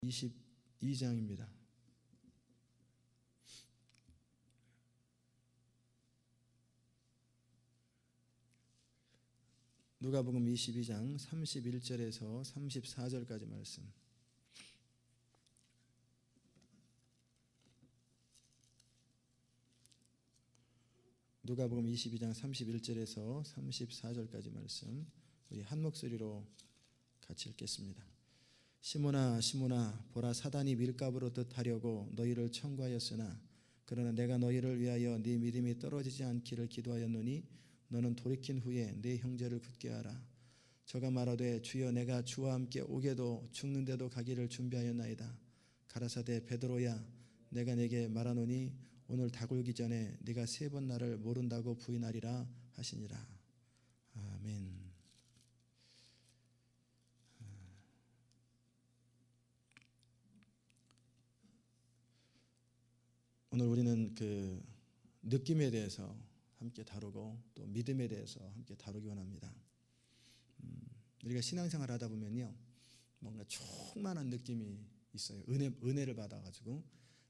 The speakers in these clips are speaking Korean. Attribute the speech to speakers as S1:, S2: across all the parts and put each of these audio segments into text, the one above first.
S1: 22장입니다. 누가복음 22장 31절에서 34절까지 말씀. 누가복음 22장 31절에서 34절까지 말씀 우리 한 목소리로 같이 읽겠습니다. 시몬아 시몬아 보라 사단이 밀가부로 뜻하려고 너희를 청구하였으나 그러나 내가 너희를 위하여 네 믿음이 떨어지지 않기를 기도하였노니 너는 돌이킨 후에 네 형제를 굳게 하라. 저가 말하되 주여 내가 주와 함께 오게도 죽는데도 가기를 준비하였나이다. 가라사대 베드로야 내가 네게 말하노니 오늘 닭울기 전에 네가 3번 나를 모른다고 부인하리라 하시니라. 아멘. 오늘 우리는 그 느낌에 대해서 함께 다루고 또 믿음에 대해서 함께 다루기 원합니다. 우리가 신앙생활 하다 보면요, 뭔가 충만한 느낌이 있어요. 은혜를 받아가지고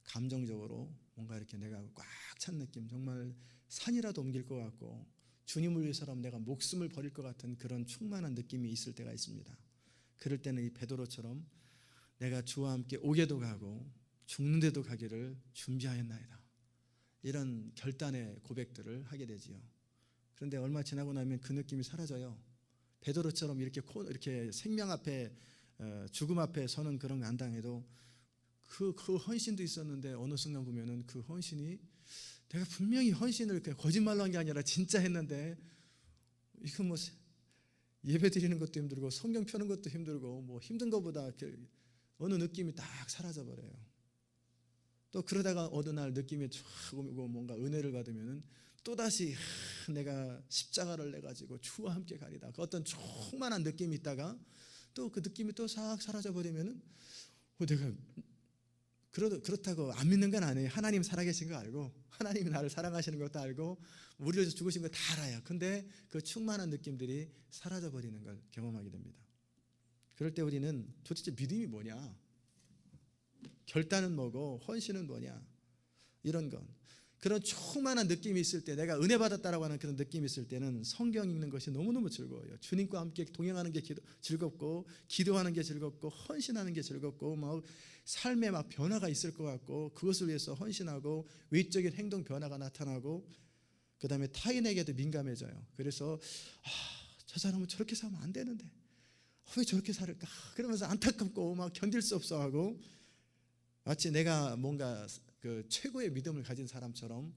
S1: 감정적으로 뭔가 이렇게 내가 꽉 찬 느낌, 정말 산이라도 옮길 것 같고 주님을 위해서라면 내가 목숨을 버릴 것 같은 그런 충만한 느낌이 있을 때가 있습니다. 그럴 때는 이 베드로처럼 내가 주와 함께 오게도 가고 죽는데도 가기를 준비하였나이다, 이런 결단의 고백들을 하게 되지요. 그런데 얼마 지나고 나면 그 느낌이 사라져요. 베드로처럼 이렇게 생명 앞에 죽음 앞에 서는 그런 안 당해도 그 헌신도 있었는데 어느 순간 보면은 그 헌신이 내가 분명히 헌신을 거짓말로 한 게 아니라 진짜 했는데 이거 뭐 예배 드리는 것도 힘들고 성경 펴는 것도 힘들고 뭐 힘든 것보다 어느 느낌이 딱 사라져 버려요. 또 그러다가 어느 날 느낌이 쫙 오고 뭔가 은혜를 받으면은 또다시 내가 십자가를 내가지고 주와 함께 가리다, 그 어떤 충만한 느낌이 있다가 또 그 느낌이 또 싹 사라져 버리면은 내가 그렇다고 안 믿는 건 아니에요. 하나님 살아계신 거 알고 하나님이 나를 사랑하시는 것도 알고 우리를 위해서 죽으신 거 다 알아요. 근데 그 충만한 느낌들이 사라져 버리는 걸 경험하게 됩니다. 그럴 때 우리는 도대체 믿음이 뭐냐, 결단은 뭐고 헌신은 뭐냐, 이런 건 그런 충만한 느낌이 있을 때, 내가 은혜 받았다라고 하는 그런 느낌이 있을 때는 성경 읽는 것이 너무너무 즐거워요. 주님과 함께 동행하는 게 즐겁고 기도하는 게 즐겁고 헌신하는 게 즐겁고 막 삶에 막 변화가 있을 것 같고 그것을 위해서 헌신하고 외적인 행동 변화가 나타나고 그 다음에 타인에게도 민감해져요. 그래서 저 사람은 저렇게 살면 안 되는데 왜 저렇게 살을까, 그러면서 안타깝고 막 견딜 수 없어 하고 마치 내가 뭔가 그 최고의 믿음을 가진 사람처럼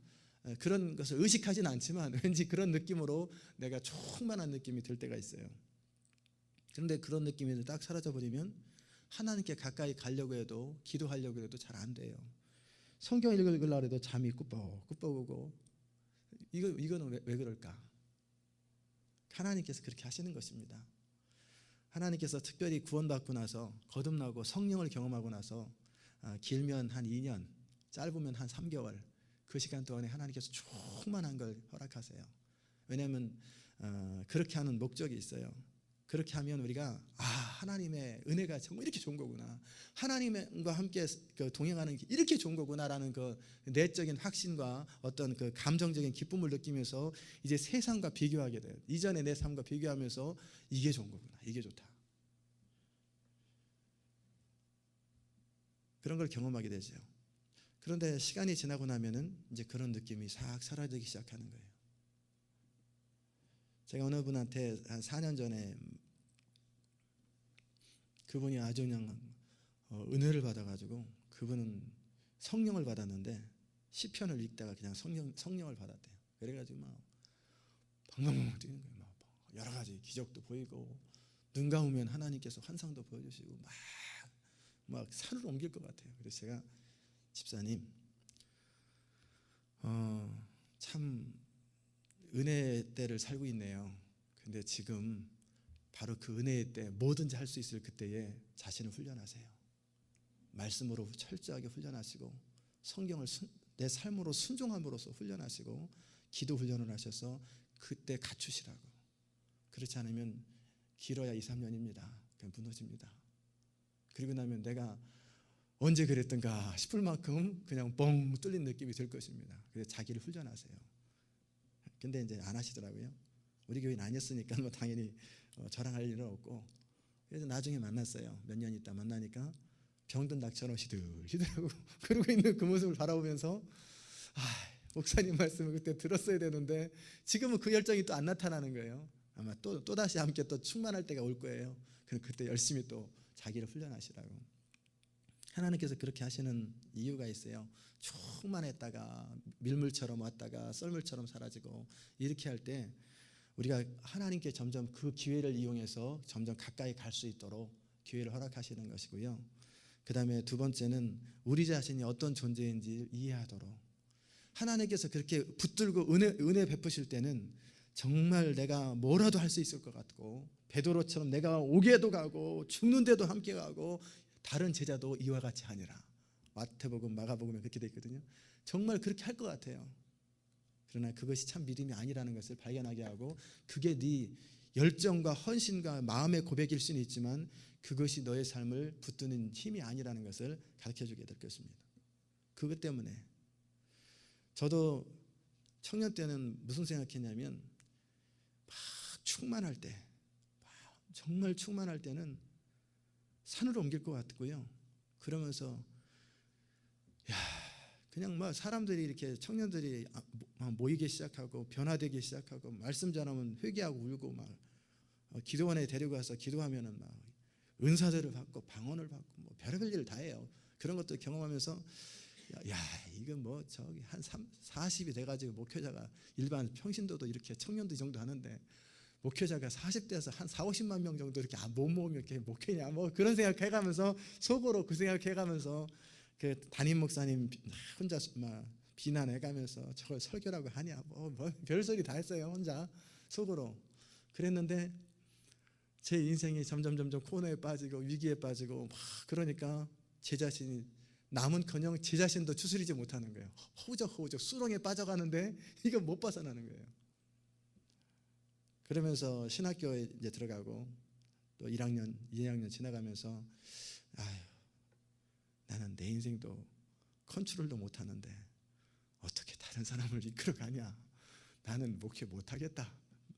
S1: 그런 것을 의식하지는 않지만 왠지 그런 느낌으로 내가 충만한 느낌이 들 때가 있어요. 그런데 그런 느낌이 딱 사라져버리면 하나님께 가까이 가려고 해도 기도하려고 해도 잘 안 돼요. 성경 읽으려고 해도 잠이 꾸벅꾸벅 오고 이거는 왜 그럴까? 하나님께서 그렇게 하시는 것입니다. 하나님께서 특별히 구원받고 나서 거듭나고 성령을 경험하고 나서 길면 한 2년, 짧으면 한 3개월, 그 시간 동안에 하나님께서 충만한 걸 허락하세요. 왜냐하면 그렇게 하는 목적이 있어요. 그렇게 하면 우리가 하나님의 은혜가 정말 이렇게 좋은 거구나, 하나님과 함께 동행하는 게 이렇게 좋은 거구나라는 그 내적인 확신과 어떤 그 감정적인 기쁨을 느끼면서 이제 세상과 비교하게 돼요. 이전의 내 삶과 비교하면서 이게 좋은 거구나, 이게 좋다, 그런 걸 경험하게 되죠. 그런데 시간이 지나고 나면은 이제 그런 느낌이 싹 사라지기 시작하는 거예요. 제가 어느 분한테 한 4년 전에 그분이 아주 그냥 은혜를 받아가지고 그분은 성령을 받았는데 시편을 읽다가 그냥 성령을 받았대요. 그래가지고 막 방방방 뛰는 거예요. 막 여러 가지 기적도 보이고 눈 감으면 하나님께서 환상도 보여주시고 막 산을 옮길 것 같아요. 그래서 제가 집사님, 참 은혜 때를 살고 있네요. 근데 지금 바로 그 은혜의 때, 뭐든지 할 수 있을 그때에 자신을 훈련하세요. 말씀으로 철저하게 훈련하시고 성경을 내 삶으로 순종함으로써 훈련하시고 기도 훈련을 하셔서 그때 갖추시라고. 그렇지 않으면 길어야 2, 3년입니다. 그냥 무너집니다. 그리고 나면 내가 언제 그랬던가 싶을 만큼 그냥 뻥 뚫린 느낌이 들 것입니다. 그래서 자기를 훈련하세요. 근데 이제 안 하시더라고요. 우리 교회는 아니었으니까 뭐 당연히 자랑할 일은 없고. 그래서 나중에 만났어요. 몇 년 있다 만나니까 병든 닭처럼 시들시들하고 그러고 있는 그 모습을 바라보면서 목사님 말씀을 그때 들었어야 되는데 지금은 그 열정이 또 안 나타나는 거예요. 아마 또다시 함께 또 충만할 때가 올 거예요. 그럼 그때 열심히 또 자기를 훈련하시라고. 하나님께서 그렇게 하시는 이유가 있어요. 충만했다가 밀물처럼 왔다가 썰물처럼 사라지고 이렇게 할 때 우리가 하나님께 점점 그 기회를 이용해서 점점 가까이 갈 수 있도록 기회를 허락하시는 것이고요. 그 다음에 두 번째는 우리 자신이 어떤 존재인지 이해하도록. 하나님께서 그렇게 붙들고 은혜 베푸실 때는 정말 내가 뭐라도 할 수 있을 것 같고 베드로처럼 내가 옥에도 가고 죽는데도 함께 가고 다른 제자도 이와 같이 하니라. 마태복음 마가복음에 그렇게 돼 있거든요. 정말 그렇게 할 것 같아요. 그러나 그것이 참 믿음이 아니라는 것을 발견하게 하고 그게 네 열정과 헌신과 마음의 고백일 수는 있지만 그것이 너의 삶을 붙드는 힘이 아니라는 것을 가르쳐주게 될 것입니다. 그것 때문에 저도 청년 때는 무슨 생각했냐면 막 충만할 때 정말 충만할 때는 산으로 옮길 것 같고요. 그러면서 그냥 막 사람들이 이렇게 청년들이 모이기 시작하고 변화되기 시작하고 말씀 전하면 회개하고 울고 막 기도원에 데리고 가서 기도하면은 막 은사들을 받고 방언을 받고 뭐 별의별 일을 다 해요. 그런 것도 경험하면서 이건 뭐 저기 한 40이 돼가지고 목회자가 일반 평신도도 이렇게 청년도 이 정도 하는데 목회자가 40대에서 한 4, 50만 명 정도 이렇게 못 모으면 이렇게 목회냐 뭐 그런 생각해가면서 속으로 그 생각해가면서 그 담임 목사님 혼자 막 비난해가면서 저걸 설교라고 하냐 뭐 별소리 다 했어요. 혼자 속으로 그랬는데 제 인생이 점점 코너에 빠지고 위기에 빠지고 막 그러니까 제 자신이 남은커녕 제 자신도 추스리지 못하는 거예요. 허우적 수렁에 빠져가는데 이거 못 벗어나는 거예요. 그러면서 신학교에 이제 들어가고 또 1학년, 2학년 지나가면서 나는 내 인생도 컨트롤도 못하는데 어떻게 다른 사람을 이끌어가냐. 나는 목회 못하겠다.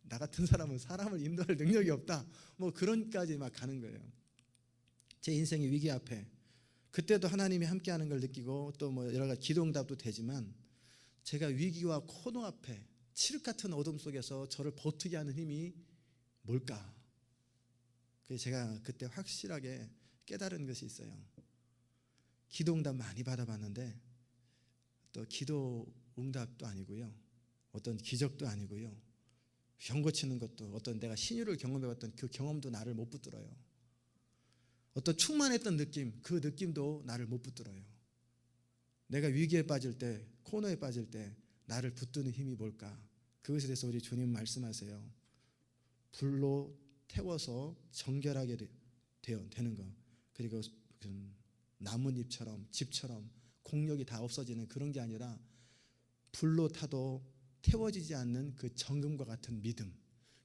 S1: 나 같은 사람은 사람을 인도할 능력이 없다. 뭐 그런까지 막 가는 거예요. 제 인생의 위기 앞에 그때도 하나님이 함께하는 걸 느끼고 또 뭐 여러 가지 기도응답도 되지만 제가 위기와 코너 앞에 칠흑 같은 어둠 속에서 저를 버티게 하는 힘이 뭘까? 그래서 제가 그때 확실하게 깨달은 것이 있어요. 기도응답 많이 받아봤는데 또 기도응답도 아니고요. 어떤 기적도 아니고요. 병 고치는 것도 어떤 내가 신유를 경험해봤던 그 경험도 나를 못 붙들어요. 어떤 충만했던 느낌, 그 느낌도 나를 못 붙들어요. 내가 위기에 빠질 때, 코너에 빠질 때 나를 붙드는 힘이 뭘까? 그것에 대해서 우리 주님 말씀하세요. 불로 태워서 정결하게 되는 것. 그리고 나뭇잎처럼 집처럼 공력이 다 없어지는 그런 게 아니라 불로 타도 태워지지 않는 그 정금과 같은 믿음.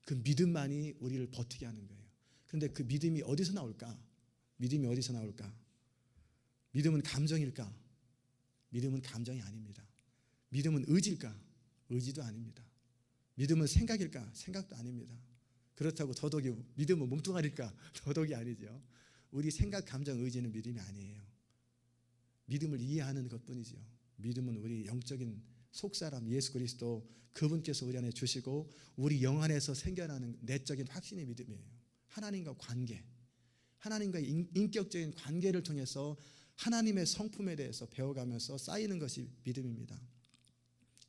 S1: 그 믿음만이 우리를 버티게 하는 거예요. 그런데 그 믿음이 어디서 나올까? 믿음이 어디서 나올까? 믿음은 감정일까? 믿음은 감정이 아닙니다. 믿음은 의지일까? 의지도 아닙니다. 믿음은 생각일까? 생각도 아닙니다. 그렇다고 더더욱이 믿음은 몸뚱아리일까? 더더욱이 아니죠. 우리 생각, 감정, 의지는 믿음이 아니에요. 믿음을 이해하는 것뿐이죠. 믿음은 우리 영적인 속사람 예수 그리스도 그분께서 우리 안에 주시고 우리 영 안에서 생겨나는 내적인 확신의 믿음이에요. 하나님과 관계, 하나님과의 인격적인 관계를 통해서 하나님의 성품에 대해서 배워가면서 쌓이는 것이 믿음입니다.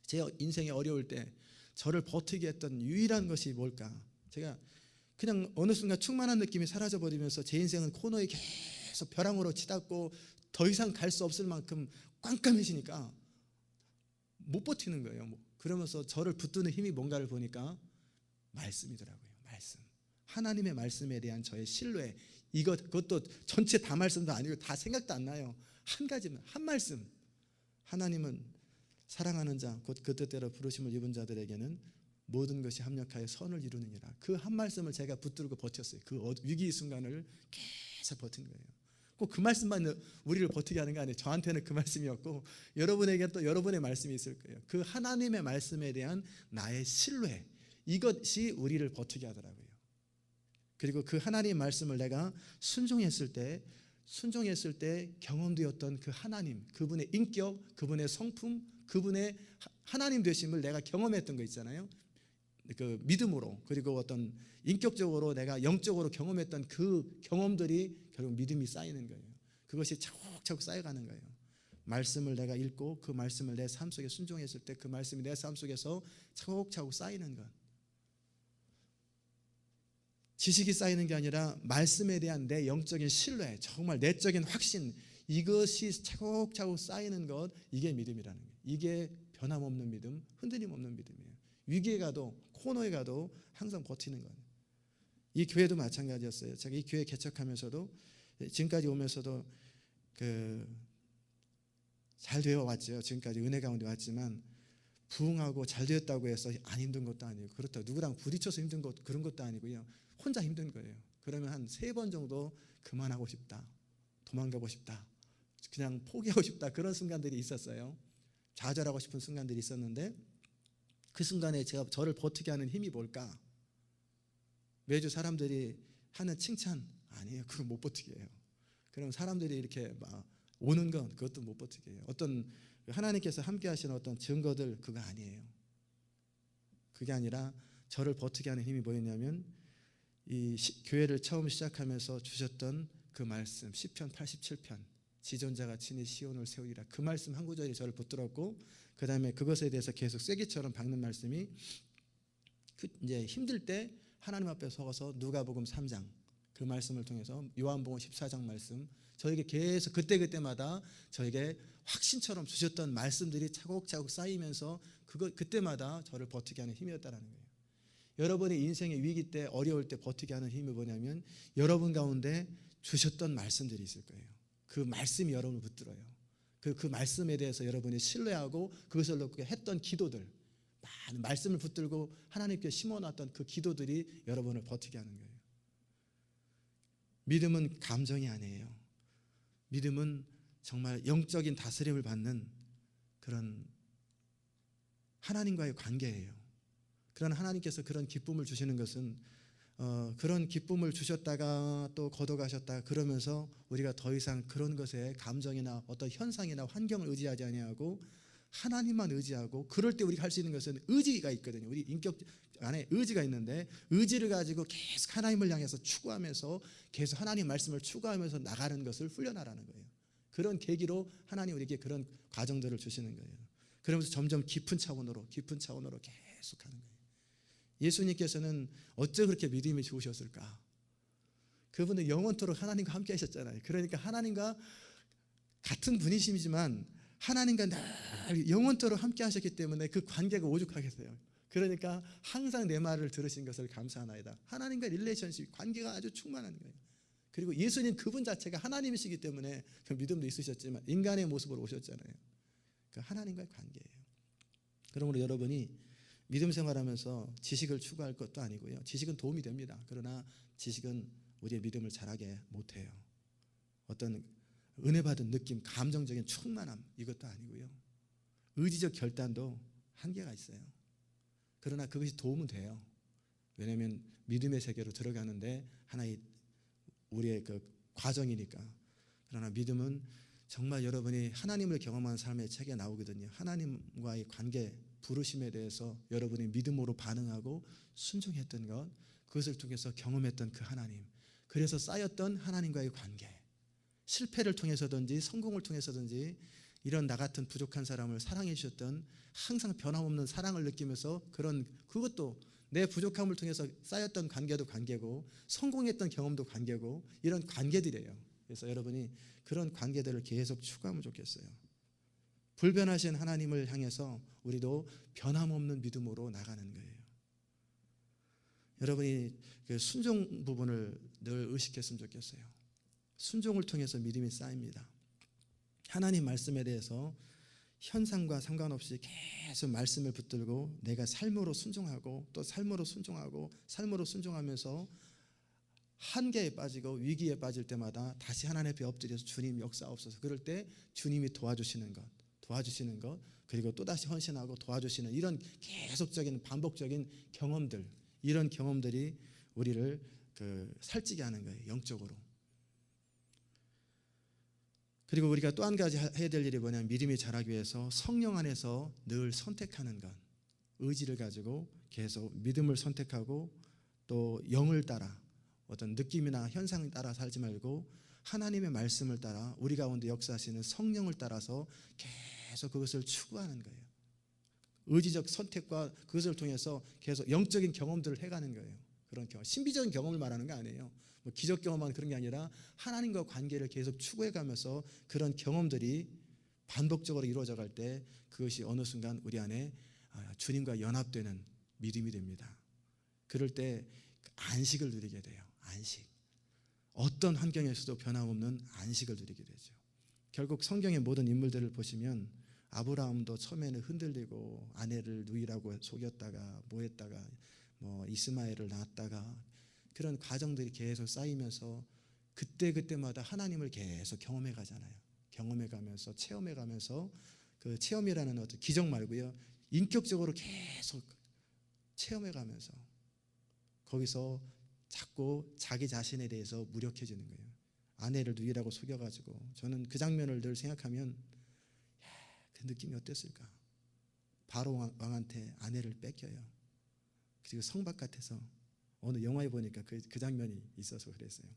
S1: 제 인생이 어려울 때 저를 버티게 했던 유일한 것이 뭘까? 제가 그냥 어느 순간 충만한 느낌이 사라져버리면서 제 인생은 코너에 계속 벼랑으로 치닫고 더 이상 갈 수 없을 만큼 깜깜해지니까 못 버티는 거예요. 그러면서 저를 붙드는 힘이 뭔가를 보니까 말씀이더라고요. 말씀. 하나님의 말씀에 대한 저의 신뢰. 그것도 전체 다 말씀도 아니고 다 생각도 안 나요. 한 가지만, 한 말씀. 하나님은 사랑하는 자, 곧 그 뜻대로 부르심을 입은 자들에게는 모든 것이 합력하여 선을 이루느니라. 그 한 말씀을 제가 붙들고 버텼어요. 그 위기 순간을 계속 버틴 거예요. 꼭 그 말씀만 우리를 버티게 하는 거 아니에요. 저한테는 그 말씀이었고 여러분에게 또 여러분의 말씀이 있을 거예요. 그 하나님의 말씀에 대한 나의 신뢰, 이것이 우리를 버티게 하더라고요. 그리고 그 하나님의 말씀을 내가 순종했을 때 경험되었던 그 하나님, 그분의 인격, 그분의 성품, 그분의 하나님 되심을 내가 경험했던 거 있잖아요. 그 믿음으로, 그리고 어떤 인격적으로 내가 영적으로 경험했던 그 경험들이 결국 믿음이 쌓이는 거예요. 그것이 차곡차곡 쌓여가는 거예요. 말씀을 내가 읽고 그 말씀을 내 삶 속에 순종했을 때 그 말씀이 내 삶 속에서 차곡차곡 쌓이는 것. 지식이 쌓이는 게 아니라 말씀에 대한 내 영적인 신뢰, 정말 내적인 확신, 이것이 차곡차곡 쌓이는 것, 이게 믿음이라는 거예요. 이게 변함없는 믿음, 흔들림 없는 믿음이에요. 위기에 가도 코너에 가도 항상 버티는 거예요. 이 교회도 마찬가지였어요. 제가 이 교회 개척하면서도 지금까지 오면서도 잘 되어 왔죠. 지금까지 은혜 가운데 왔지만 부흥하고 잘 되었다고 해서 안 힘든 것도 아니고, 그렇다고 누구랑 부딪혀서 힘든 것 그런 것도 아니고요. 혼자 힘든 거예요. 그러면 한 3번 정도 그만하고 싶다, 도망가고 싶다, 그냥 포기하고 싶다, 그런 순간들이 있었어요. 좌절하고 싶은 순간들이 있었는데 그 순간에 저를 버티게 하는 힘이 뭘까? 매주 사람들이 하는 칭찬 아니에요. 그거 못 버티게 해요. 그럼 사람들이 이렇게 막 오는 건 그것도 못 버티게 해요. 어떤 하나님께서 함께 하시는 어떤 증거들, 그거 아니에요. 그게 아니라 저를 버티게 하는 힘이 뭐였냐면 이 교회를 처음 시작하면서 주셨던 그 말씀, 시편 87편, 지존자가 친히 시온을 세우리라, 그 말씀 한 구절이 저를 붙들었고, 그 다음에 그것에 대해서 계속 쐐기처럼 박는 말씀이 이제 힘들 때 하나님 앞에 서서 누가복음 3장 그 말씀을 통해서 요한복음 14장 말씀, 저에게 계속 그때마다 저에게 확신처럼 주셨던 말씀들이 차곡차곡 쌓이면서 그때마다 저를 버티게 하는 힘이었다라는 거예요. 여러분의 인생의 위기 때, 어려울 때 버티게 하는 힘이 뭐냐면 여러분 가운데 주셨던 말씀들이 있을 거예요. 그 말씀이 여러분을 붙들어요. 그 말씀에 대해서 여러분이 신뢰하고 그것을 놓고 했던 기도들, 많은 말씀을 붙들고 하나님께 심어놨던 그 기도들이 여러분을 버티게 하는 거예요. 믿음은 감정이 아니에요. 믿음은 정말 영적인 다스림을 받는 그런 하나님과의 관계예요. 그런 하나님께서 그런 기쁨을 주시는 것은 그런 기쁨을 주셨다가 또 걷어가셨다 그러면서 우리가 더 이상 그런 것에 감정이나 어떤 현상이나 환경을 의지하지 아니하고 하나님만 의지하고, 그럴 때 우리가 할 수 있는 것은 의지가 있거든요. 우리 인격 안에 의지가 있는데 의지를 가지고 계속 하나님을 향해서 추구하면서 계속 하나님 말씀을 추구하면서 나가는 것을 훈련하라는 거예요. 그런 계기로 하나님 우리에게 그런 과정들을 주시는 거예요. 그러면서 점점 깊은 차원으로 계속 가는 거예요. 예수님께서는 어째 그렇게 믿음이 좋으셨을까? 그분은 영원토록 하나님과 함께 하셨잖아요. 그러니까 하나님과 같은 분이시지만 하나님과 늘 영원토록 함께 하셨기 때문에 그 관계가 오죽하겠어요. 그러니까 항상 내 말을 들으신 것을 감사하나이다. 하나님과 릴레이션십, 관계가 아주 충만한 거예요. 그리고 예수님 그분 자체가 하나님이시기 때문에 그 믿음도 있으셨지만 인간의 모습으로 오셨잖아요. 그 하나님과의 관계예요. 그러므로 여러분이 믿음 생활하면서 지식을 추구할 것도 아니고요. 지식은 도움이 됩니다. 그러나 지식은 우리의 믿음을 자라게 못해요. 어떤 은혜 받은 느낌, 감정적인 충만함, 이것도 아니고요. 의지적 결단도 한계가 있어요. 그러나 그것이 도움은 돼요. 왜냐하면 믿음의 세계로 들어가는데 하나의 우리의 그 과정이니까. 그러나 믿음은 정말 여러분이 하나님을 경험한 삶의 책에 나오거든요. 하나님과의 관계, 부르심에 대해서 여러분이 믿음으로 반응하고 순종했던 것, 그것을 통해서 경험했던 그 하나님, 그래서 쌓였던 하나님과의 관계, 실패를 통해서든지 성공을 통해서든지 이런 나 같은 부족한 사람을 사랑해 주셨던, 항상 변함없는 사랑을 느끼면서 그것도 내 부족함을 통해서 쌓였던 관계도 관계고 성공했던 경험도 관계고 이런 관계들이에요. 그래서 여러분이 그런 관계들을 계속 추구하면 좋겠어요. 불변하신 하나님을 향해서 우리도 변함없는 믿음으로 나가는 거예요. 여러분이 그 순종 부분을 늘 의식했으면 좋겠어요. 순종을 통해서 믿음이 쌓입니다. 하나님 말씀에 대해서 현상과 상관없이 계속 말씀을 붙들고 내가 삶으로 순종하고 또 삶으로 순종하고 삶으로 순종하면서 한계에 빠지고 위기에 빠질 때마다 다시 하나님 앞에 엎드려서 주님 역사하옵소서. 그럴 때 주님이 도와주시는 것, 그리고 또다시 헌신하고 도와주시는 이런 계속적인 반복적인 경험들, 이런 경험들이 우리를 살찌게 하는 거예요, 영적으로. 그리고 우리가 또 한 가지 해야 될 일이 뭐냐면, 믿음이 자라기 위해서 성령 안에서 늘 선택하는 것, 의지를 가지고 계속 믿음을 선택하고 또 영을 따라, 어떤 느낌이나 현상을 따라 살지 말고 하나님의 말씀을 따라 우리 가운데 역사하시는 성령을 따라서 계속 그것을 추구하는 거예요. 의지적 선택과 그것을 통해서 계속 영적인 경험들을 해가는 거예요. 그런 경험, 신비적인 경험을 말하는 거 아니에요. 뭐 기적 경험만 그런 게 아니라 하나님과 관계를 계속 추구해가면서 그런 경험들이 반복적으로 이루어져 갈 때 그것이 어느 순간 우리 안에 주님과 연합되는 믿음이 됩니다. 그럴 때 안식을 누리게 돼요. 안식. 어떤 환경에서도 변함없는 안식을 누리게 되죠. 결국 성경의 모든 인물들을 보시면 아브라함도 처음에는 흔들리고 아내를 누이라고 속였다가 뭐했다가 이스마엘을 낳았다가 그런 과정들이 계속 쌓이면서 그때마다 하나님을 계속 경험해 가잖아요. 경험해 가면서 체험해 가면서 그 체험이라는 어떤 기적 말고요, 인격적으로 계속 체험해 가면서 거기서 자꾸 자기 자신에 대해서 무력해지는 거예요. 아내를 누이라고 속여가지고, 저는 그 장면을 늘 생각하면 그 느낌이 어땠을까. 바로 왕한테 아내를 뺏겨요. 그리고 성 바깥에서 어느 영화에 보니까 그 장면이 있어서 그랬어요.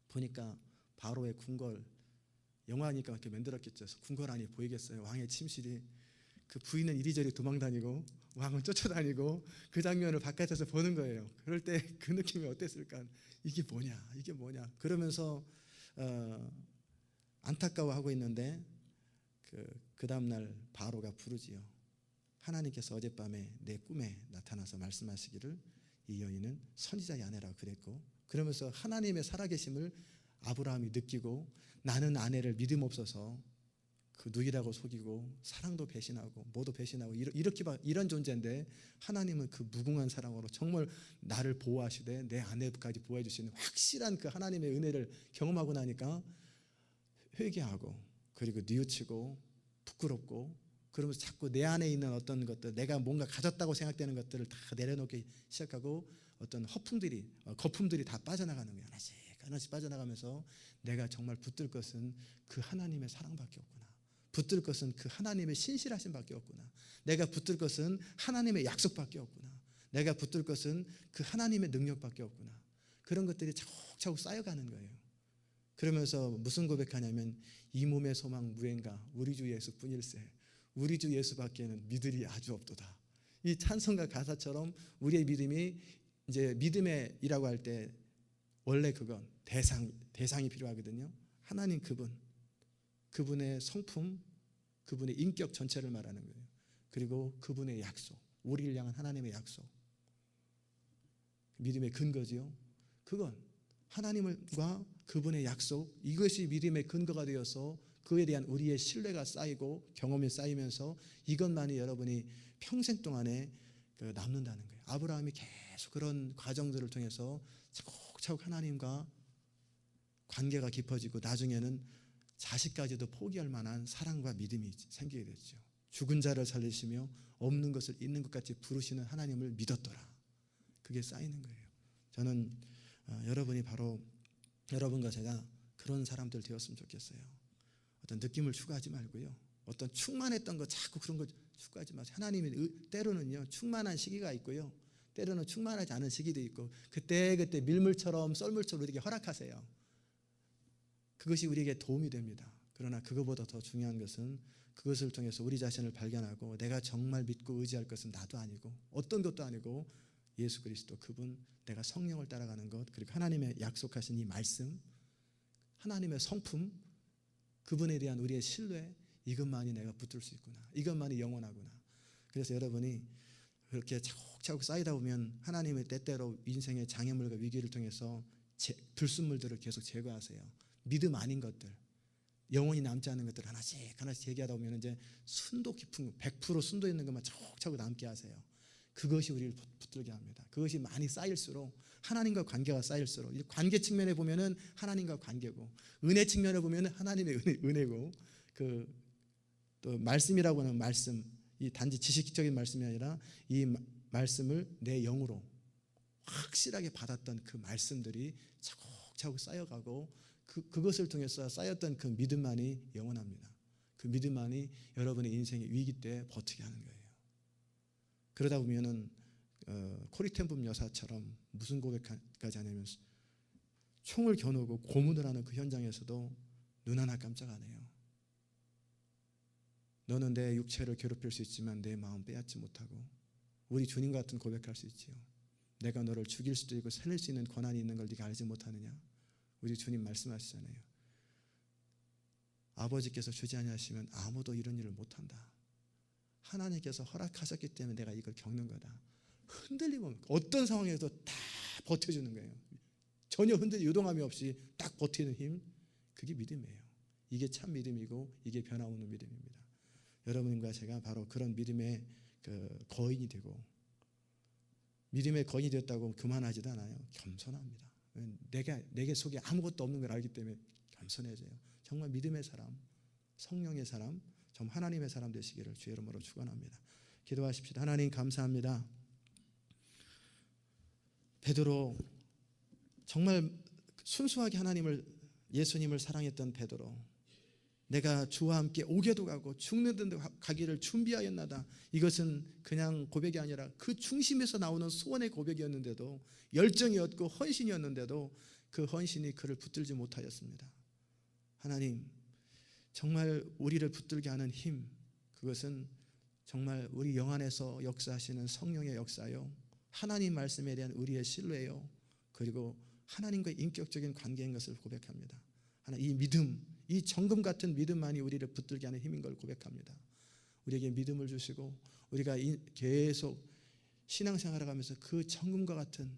S1: 보니까 바로의 궁궐, 영화니까 이렇게 만들었겠죠. 궁궐 안이 보이겠어요. 왕의 침실이. 그 부인은 이리저리 도망다니고 왕은 쫓아다니고 그 장면을 바깥에서 보는 거예요. 그럴 때 그 느낌이 어땠을까. 이게 뭐냐 그러면서 안타까워하고 있는데 그 다음날 바로가 부르지요. 하나님께서 어젯밤에 내 꿈에 나타나서 말씀하시기를 이 여인은 선지자의 아내라고 그랬고, 그러면서 하나님의 살아계심을 아브라함이 느끼고, 나는 아내를 믿음 없어서 그 누이라고 속이고 사랑도 배신하고 뭐도 배신하고 이런 존재인데, 하나님은 그 무궁한 사랑으로 정말 나를 보호하시되 내 아내까지 보호해 주시는 확실한 그 하나님의 은혜를 경험하고 나니까 회개하고, 그리고 뉘우치고 부끄럽고, 그러면서 자꾸 내 안에 있는 어떤 것들, 내가 뭔가 가졌다고 생각되는 것들을 다 내려놓기 시작하고, 어떤 거품들이 다 빠져나가는 거예요. 하나씩 빠져나가면서 내가 정말 붙들 것은 그 하나님의 사랑밖에 없구나. 붙들 것은 그 하나님의 신실하심 밖에 없구나. 내가 붙들 것은 하나님의 약속밖에 없구나. 내가 붙들 것은 그 하나님의 능력밖에 없구나. 그런 것들이 차곡차곡 쌓여가는 거예요. 그러면서 무슨 고백하냐면, 이 몸의 소망 무엔가 우리 주 예수뿐일세. 우리 주 예수밖에는 믿으리 아주 없도다. 이 찬송가 가사처럼 우리의 믿음이, 이제 믿음이라고 할 때 원래 그건 대상이 필요하거든요. 하나님 그분의 성품, 그분의 인격 전체를 말하는 거예요. 그리고 그분의 약속, 우리를 향한 하나님의 약속, 믿음의 근거지요. 그건 하나님과 그분의 약속, 이것이 믿음의 근거가 되어서 그에 대한 우리의 신뢰가 쌓이고 경험이 쌓이면서 이것만이 여러분이 평생 동안에 남는다는 거예요. 아브라함이 계속 그런 과정들을 통해서 차곡차곡 하나님과 관계가 깊어지고, 나중에는 자식까지도 포기할 만한 사랑과 믿음이 생기게 됐죠. 죽은 자를 살리시며 없는 것을 있는 것 같이 부르시는 하나님을 믿었더라. 그게 쌓이는 거예요. 저는 여러분이 바로 여러분과 제가 그런 사람들 되었으면 좋겠어요. 어떤 느낌을 추구하지 말고요, 어떤 충만했던 거 자꾸 그런 거 추구하지 마세요. 하나님이 때로는요 충만한 시기가 있고요, 때로는 충만하지 않은 시기도 있고, 그때 밀물처럼 썰물처럼 우리에게 허락하세요. 그것이 우리에게 도움이 됩니다. 그러나 그것보다 더 중요한 것은 그것을 통해서 우리 자신을 발견하고, 내가 정말 믿고 의지할 것은 나도 아니고 어떤 것도 아니고 예수 그리스도, 그분, 내가 성령을 따라가는 것, 그리고 하나님의 약속하신 이 말씀, 하나님의 성품, 그분에 대한 우리의 신뢰, 이것만이 내가 붙들 수 있구나. 이것만이 영원하구나. 그래서 여러분이 그렇게 차곡차곡 쌓이다 보면 하나님의 때때로 인생의 장애물과 위기를 통해서 불순물들을 계속 제거하세요. 믿음 아닌 것들, 영원히 남지 않은 것들 하나씩 제기하다 보면 이제 순도 깊은 100% 순도 있는 것만 차곡차곡 남게 하세요. 그것이 우리를 붙들게 합니다. 그것이 많이 쌓일수록, 하나님과 관계가 쌓일수록, 관계 측면에 보면은 하나님과 관계고, 은혜 측면에 보면은 하나님의 은혜고, 또 말씀이라고 하는 말씀, 이 단지 지식적인 말씀이 아니라 이 말씀을 내 영으로 확실하게 받았던 그 말씀들이 차곡차곡 쌓여가고, 그것을 통해서 쌓였던 그 믿음만이 영원합니다. 그 믿음만이 여러분의 인생의 위기 때 버티게 하는 거예요. 그러다 보면은 코리텐붐 여사처럼 무슨 고백까지 하냐면, 총을 겨누고 고문을 하는 그 현장에서도 눈 하나 깜짝 안 해요. 너는 내 육체를 괴롭힐 수 있지만 내 마음 빼앗지 못하고, 우리 주님 같은 고백할 수 있지요. 내가 너를 죽일 수도 있고 살릴 수 있는 권한이 있는 걸 네가 알지 못하느냐. 우리 주님 말씀하시잖아요. 아버지께서 주지 아니하시면 아무도 이런 일을 못한다. 하나님께서 허락하셨기 때문에 내가 이걸 겪는 거다. 흔들림 없는, 어떤 상황에서 다 버텨주는 거예요. 전혀 유동함이 없이 딱 버티는 힘, 그게 믿음이에요. 이게 참 믿음이고 이게 변함없는 믿음입니다. 여러분과 제가 바로 그런 믿음의 거인이 되고, 믿음의 거인이 되었다고 그만하지도 않아요. 겸손합니다. 내게 속에 아무것도 없는 걸 알기 때문에 겸손해져요. 정말 믿음의 사람, 성령의 사람, 정말 하나님의 사람 되시기를 주의 이름으로 축원합니다. 기도하십시다. 하나님 감사합니다. 베드로, 정말 순수하게 예수님을 사랑했던 베드로, 내가 주와 함께 오게도 가고 죽는 데도 가기를 준비하였나다. 이것은 그냥 고백이 아니라 그 중심에서 나오는 소원의 고백이었는데도, 열정이었고 헌신이었는데도 그 헌신이 그를 붙들지 못하였습니다. 하나님, 정말 우리를 붙들게 하는 힘, 그것은 정말 우리 영 안에서 역사하시는 성령의 역사요, 하나님 말씀에 대한 우리의 신뢰요, 그리고 하나님과의 인격적인 관계인 것을 고백합니다. 이 믿음, 이 정금 같은 믿음만이 우리를 붙들게 하는 힘인 걸 고백합니다. 우리에게 믿음을 주시고 우리가 계속 신앙생활을 하면서 그 정금과 같은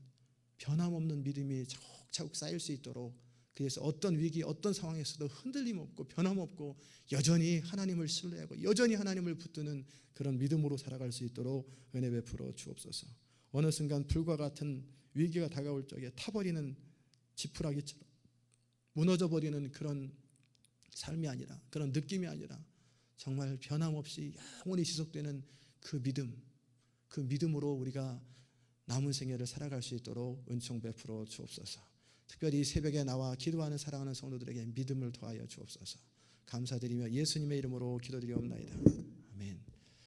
S1: 변함없는 믿음이 차곡차곡 쌓일 수 있도록, 그래서 어떤 위기, 어떤 상황에서도 흔들림 없고 변함없고 여전히 하나님을 신뢰하고 여전히 하나님을 붙드는 그런 믿음으로 살아갈 수 있도록 은혜 베풀어 주옵소서. 어느 순간 불과 같은 위기가 다가올 적에 타버리는 지푸라기처럼 무너져버리는 그런 삶이 아니라, 그런 느낌이 아니라 정말 변함없이 영원히 지속되는 그 믿음으로 우리가 남은 생애를 살아갈 수 있도록 은총 베풀어 주옵소서. 특별히 이 새벽에 나와 기도하는 사랑하는 성도들에게 믿음을 더하여 주옵소서. 감사드리며 예수님의 이름으로 기도드리옵나이다.